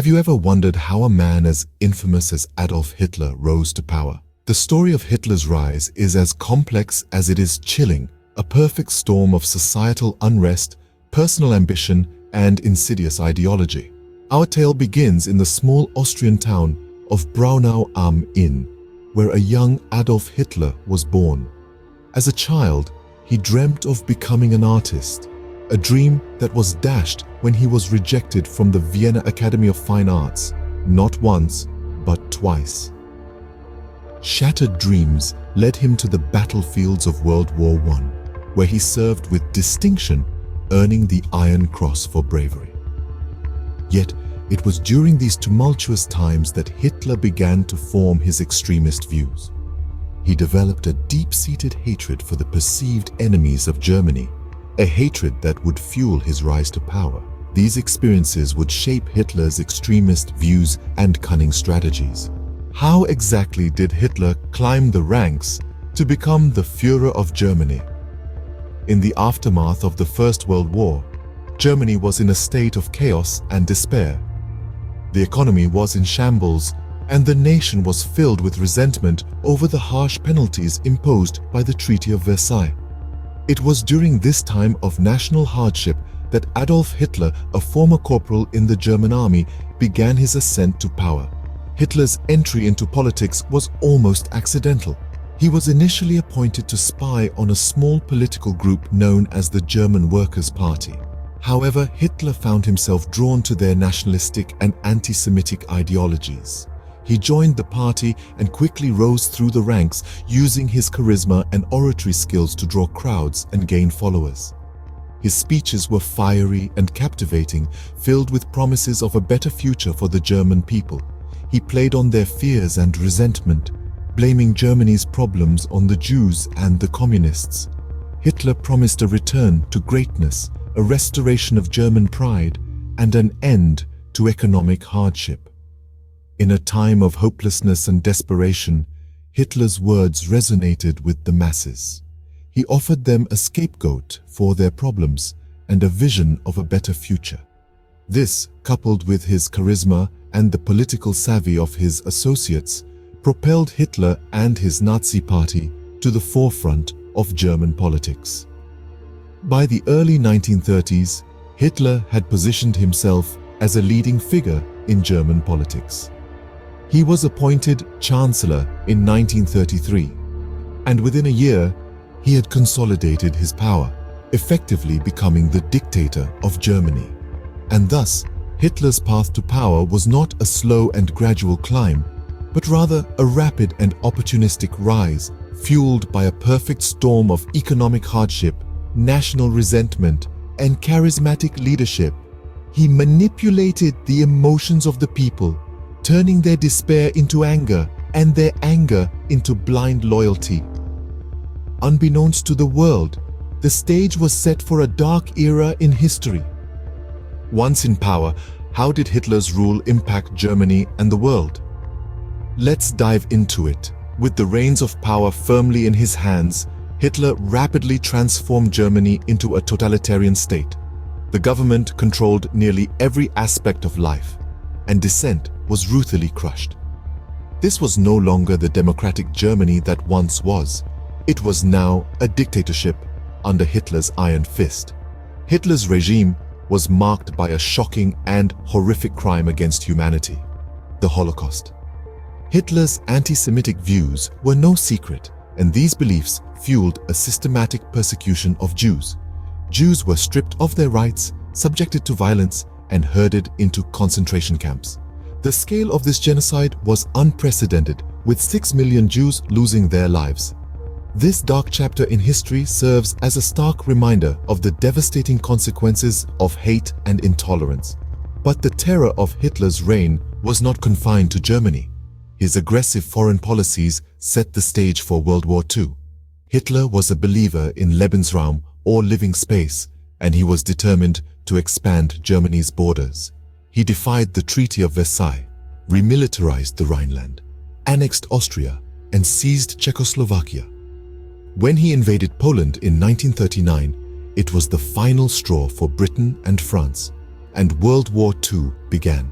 Have you ever wondered how a man as infamous as Adolf Hitler rose to power? The story of Hitler's rise is as complex as it is chilling, a perfect storm of societal unrest, personal ambition, and insidious ideology. Our tale begins in the small Austrian town of Braunau am Inn, where a young Adolf Hitler was born. As a child, he dreamt of becoming an artist, a dream that was dashed when he was rejected from the Vienna Academy of Fine Arts, not once, but twice. Shattered dreams led him to the battlefields of World War I, where he served with distinction, earning the Iron Cross for bravery. Yet, it was during these tumultuous times that Hitler began to form his extremist views. He developed a deep-seated hatred for the perceived enemies of Germany, a hatred that would fuel his rise to power. These experiences would shape Hitler's extremist views and cunning strategies. How exactly did Hitler climb the ranks to become the Führer of Germany? In the aftermath of the First World War, Germany was in a state of chaos and despair. The economy was in shambles, and the nation was filled with resentment over the harsh penalties imposed by the Treaty of Versailles. It was during this time of national hardship that Adolf Hitler, a former corporal in the German army, began his ascent to power. Hitler's entry into politics was almost accidental. He was initially appointed to spy on a small political group known as the German Workers' Party. However, Hitler found himself drawn to their nationalistic and anti-Semitic ideologies. He joined the party and quickly rose through the ranks, using his charisma and oratory skills to draw crowds and gain followers. His speeches were fiery and captivating, filled with promises of a better future for the German people. He played on their fears and resentment, blaming Germany's problems on the Jews and the communists. Hitler promised a return to greatness, a restoration of German pride, and an end to economic hardship. In a time of hopelessness and desperation, Hitler's words resonated with the masses. He offered them a scapegoat for their problems and a vision of a better future. This, coupled with his charisma and the political savvy of his associates, propelled Hitler and his Nazi party to the forefront of German politics. By the early 1930s, Hitler had positioned himself as a leading figure in German politics. He was appointed Chancellor in 1933, and within a year, he had consolidated his power, effectively becoming the dictator of Germany. And thus, Hitler's path to power was not a slow and gradual climb, but rather a rapid and opportunistic rise, fueled by a perfect storm of economic hardship, national resentment, and charismatic leadership. He manipulated the emotions of the people, turning their despair into anger and their anger into blind loyalty. Unbeknownst to the world, the stage was set for a dark era in history. Once in power, how did Hitler's rule impact Germany and the world? Let's dive into it. With the reins of power firmly in his hands, Hitler rapidly transformed Germany into a totalitarian state. The government controlled nearly every aspect of life, and dissent was ruthlessly crushed. This was no longer the democratic Germany that once was. It was now a dictatorship under Hitler's iron fist. Hitler's regime was marked by a shocking and horrific crime against humanity: the Holocaust. Hitler's anti-Semitic views were no secret, and these beliefs fueled a systematic persecution of Jews. Jews were stripped of their rights, subjected to violence, and herded into concentration camps. The scale of this genocide was unprecedented, with 6 million Jews losing their lives. This dark chapter in history serves as a stark reminder of the devastating consequences of hate and intolerance. But the terror of Hitler's reign was not confined to Germany. His aggressive foreign policies set the stage for World War II. Hitler was a believer in Lebensraum, or living space, and he was determined to expand Germany's borders. He defied the Treaty of Versailles, remilitarized the Rhineland, annexed Austria, and seized Czechoslovakia. When he invaded Poland in 1939, it was the final straw for Britain and France, and World War II began.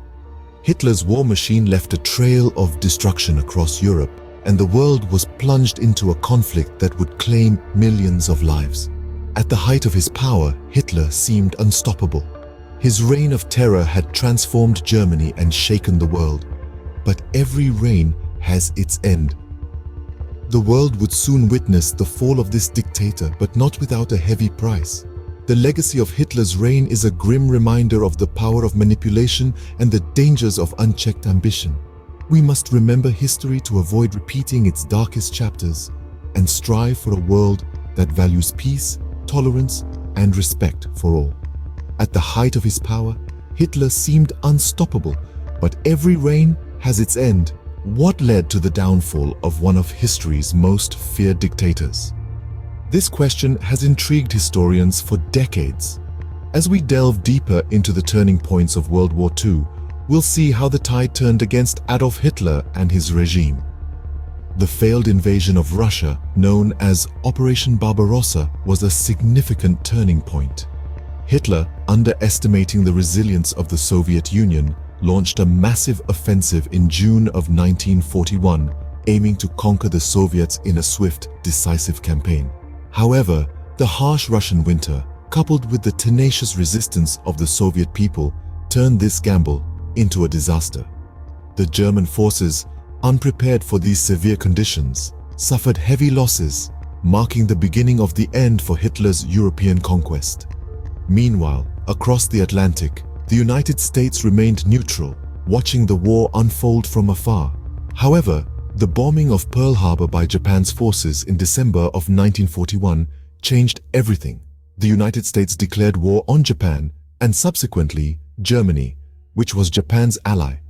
Hitler's war machine left a trail of destruction across Europe, and the world was plunged into a conflict that would claim millions of lives. At the height of his power, Hitler seemed unstoppable. His reign of terror had transformed Germany and shaken the world. But every reign has its end. The world would soon witness the fall of this dictator, but not without a heavy price. The legacy of Hitler's reign is a grim reminder of the power of manipulation and the dangers of unchecked ambition. We must remember history to avoid repeating its darkest chapters and strive for a world that values peace, tolerance, and respect for all. At the height of his power, Hitler seemed unstoppable, but every reign has its end. What led to the downfall of one of history's most feared dictators? This question has intrigued historians for decades. As we delve deeper into the turning points of World War II, we'll see how the tide turned against Adolf Hitler and his regime. The failed invasion of Russia, known as Operation Barbarossa, was a significant turning point. Hitler, underestimating the resilience of the Soviet Union, launched a massive offensive in June of 1941, aiming to conquer the Soviets in a swift, decisive campaign. However, the harsh Russian winter, coupled with the tenacious resistance of the Soviet people, turned this gamble into a disaster. The German forces, unprepared for these severe conditions, suffered heavy losses, marking the beginning of the end for Hitler's European conquest. Meanwhile, across the Atlantic, the United States remained neutral, watching the war unfold from afar. However, the bombing of Pearl Harbor by Japan's forces in December of 1941 changed everything. The United States declared war on Japan and subsequently Germany, which was Japan's ally.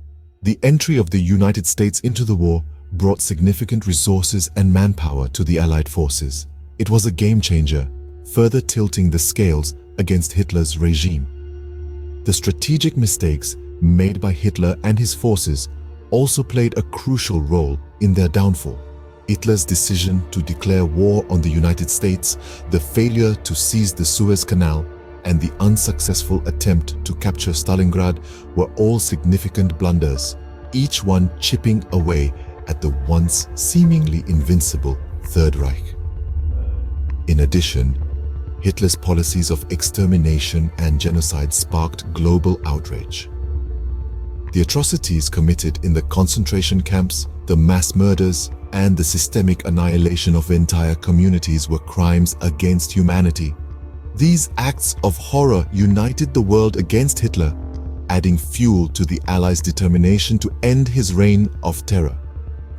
The entry of the United States into the war brought significant resources and manpower to the Allied forces. It was a game changer, further tilting the scales against Hitler's regime. The strategic mistakes made by Hitler and his forces also played a crucial role in their downfall. Hitler's decision to declare war on the United States, the failure to seize the Suez Canal, and the unsuccessful attempt to capture Stalingrad were all significant blunders, each one chipping away at the once seemingly invincible Third Reich. In addition, Hitler's policies of extermination and genocide sparked global outrage. The atrocities committed in the concentration camps, the mass murders, and the systemic annihilation of entire communities were crimes against humanity. These acts of horror united the world against Hitler, adding fuel to the Allies' determination to end his reign of terror.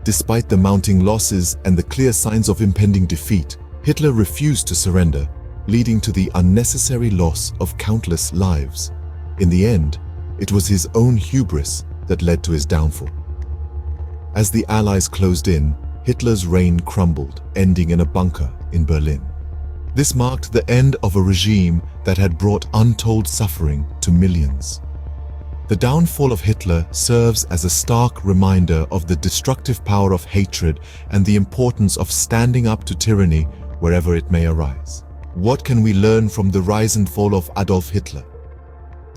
Despite the mounting losses and the clear signs of impending defeat, Hitler refused to surrender, leading to the unnecessary loss of countless lives. In the end, it was his own hubris that led to his downfall. As the Allies closed in, Hitler's reign crumbled, ending in a bunker in Berlin. This marked the end of a regime that had brought untold suffering to millions. The downfall of Hitler serves as a stark reminder of the destructive power of hatred and the importance of standing up to tyranny wherever it may arise. What can we learn from the rise and fall of Adolf Hitler?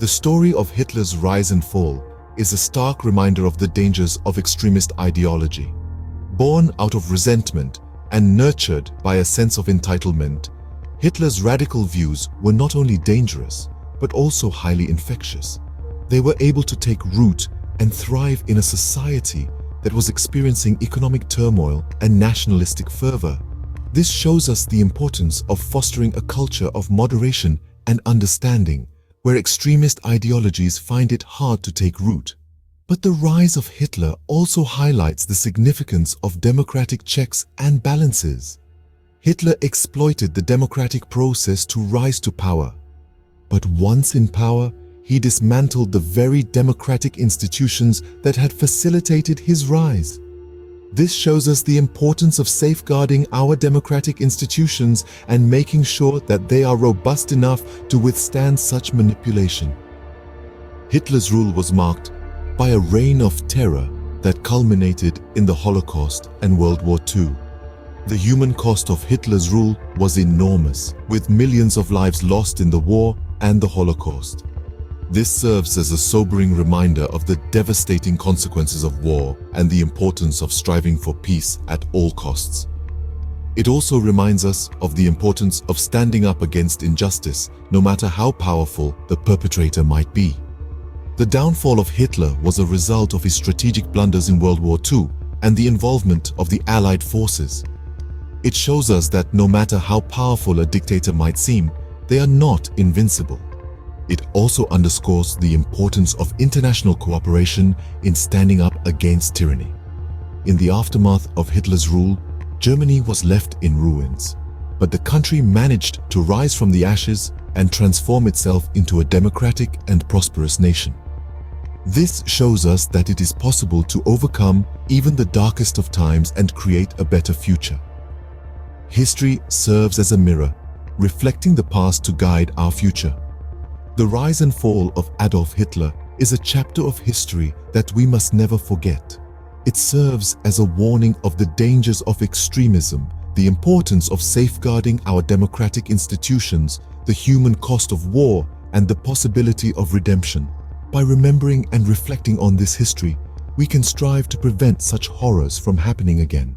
The story of Hitler's rise and fall is a stark reminder of the dangers of extremist ideology. Born out of resentment and nurtured by a sense of entitlement, Hitler's radical views were not only dangerous, but also highly infectious. They were able to take root and thrive in a society that was experiencing economic turmoil and nationalistic fervor. This shows us the importance of fostering a culture of moderation and understanding, where extremist ideologies find it hard to take root. But the rise of Hitler also highlights the significance of democratic checks and balances. Hitler exploited the democratic process to rise to power. But once in power, he dismantled the very democratic institutions that had facilitated his rise. This shows us the importance of safeguarding our democratic institutions and making sure that they are robust enough to withstand such manipulation. Hitler's rule was marked by a reign of terror that culminated in the Holocaust and World War II. The human cost of Hitler's rule was enormous, with millions of lives lost in the war and the Holocaust. This serves as a sobering reminder of the devastating consequences of war and the importance of striving for peace at all costs. It also reminds us of the importance of standing up against injustice, no matter how powerful the perpetrator might be. The downfall of Hitler was a result of his strategic blunders in World War II and the involvement of the Allied forces. It shows us that no matter how powerful a dictator might seem, they are not invincible. It also underscores the importance of international cooperation in standing up against tyranny. In the aftermath of Hitler's rule, Germany was left in ruins, but the country managed to rise from the ashes and transform itself into a democratic and prosperous nation. This shows us that it is possible to overcome even the darkest of times and create a better future. History serves as a mirror, reflecting the past to guide our future. The rise and fall of Adolf Hitler is a chapter of history that we must never forget. It serves as a warning of the dangers of extremism, the importance of safeguarding our democratic institutions, the human cost of war, and the possibility of redemption. By remembering and reflecting on this history, we can strive to prevent such horrors from happening again.